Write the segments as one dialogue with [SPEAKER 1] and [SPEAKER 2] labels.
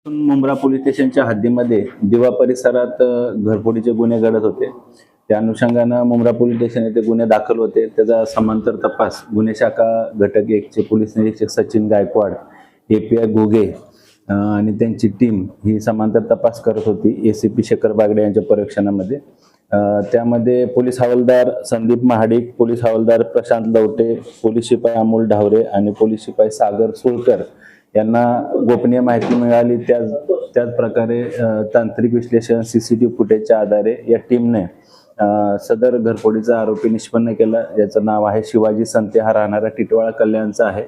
[SPEAKER 1] Mumbra police स्टेशनच्या हद्दीमध्ये दिवा परिसरात घरफोडीचे गुन्हे घडत होते. त्या अनुषंगानं मुंब्रा पोलीस स्टेशन येथे गुन्हे दाखल होते. त्याचा समांतर तपास गुन्हे शाखा घटक 1 चे पोलीस निरीक्षक सचिन गायकवाड, API घुगे आणि त्यांची टीम ही समांतर तपास करत होती ACP शेखर बागडे यांच्या पर्यवेक्षणामध्ये. त्यामध्ये पोलीस हवालदार संदीप महाडिक, पोलीस हवालदार प्रशांत लवटे, पोलीस शिपाई अमोल ढावरे आणि पोलीस शिपाई सागर सुळकर यांना गोपनीय माहिती मिळाली. त्याच प्रकारे तांत्रिक विश्लेषण CCTV फुटेजच्या आधारे या टीमने सदर घरफोडीचा आरोपी निष्पन्न केला. याचं नाव आहे शिवाजी संते, हा राहणारा टिटवाळा कल्याणचा आहे.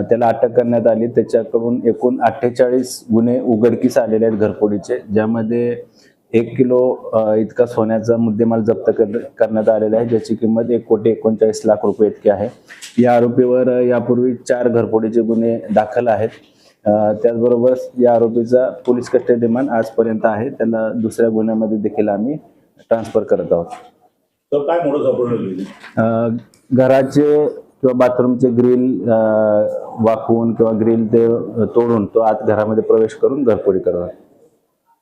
[SPEAKER 1] त्याला अटक करण्यात आली. त्याच्याकडून एकूण 48 गुन्हे उघडकीस आलेले आहेत घरफोडीचे, ज्यामध्ये 1 किलो इतका सोन्याचा मुद्देमाल जप्त करण्यात आलेला आहे, ज्याची किंमत 1,39,00,000 रुपये इतकी आहे. या आरोपीवर यापूर्वी 4 घरफोडीचे गुन्हे दाखल आहेत. त्याचबरोबर या आरोपीचा पोलीस कस्टडी रिमांड आजपर्यंत आहे. त्याला दुसऱ्या गुन्ह्यामध्ये देखील आम्ही ट्रान्सफर करत आहोत.
[SPEAKER 2] तर काय मोडस ऑपरेंडी?
[SPEAKER 1] घराचे किंवा बाथरूमचे ग्रिल वाकवून किंवा ग्रिल ते तोडून तो आत घरामध्ये प्रवेश करून घरफोडी करतात.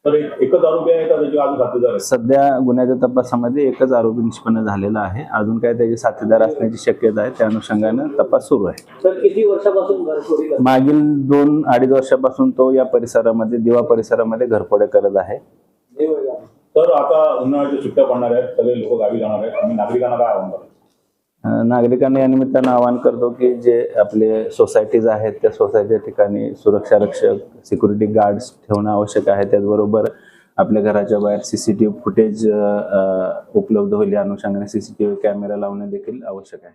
[SPEAKER 2] तर एकच आरोपी आहे का त्याचे अजून साथीदार आहेत?
[SPEAKER 1] सध्या गुन्ह्याच्या तपासामध्ये एकच आरोपी निष्पन्न झालेला आहे. अजून काय त्याचे साथीदार असण्याची शक्यता आहे. त्या अनुषंगाने तपास सुरू आहे.
[SPEAKER 3] तर किती वर्षापासून घरफोडी करतो?
[SPEAKER 1] मागील 2-2.5 वर्षापासून तो या परिसरामध्ये दिवा परिसरामध्ये घरफोड्या करत आहे.
[SPEAKER 2] तर आता उन्हाळ्याच्या सुट्ट्या पडणार आहेत, सगळे लोक गावी जाणार आहेत, आणि नागरिकांना काय आव्हान कराल?
[SPEAKER 1] नागरिकांना या निमित्तानं आवाहन करतो की जे आपले सोसायटीज आहेत त्या सोसायटी ठिकाणी सुरक्षा रक्षक, सिक्युरिटी गार्ड्स ठेवणं आवश्यक आहे. त्याचबरोबर आपल्या घराच्या बाहेर CCTV फुटेज उपलब्ध होईल या अनुषंगाने CCTV कॅमेरा लावणे देखील आवश्यक आहे.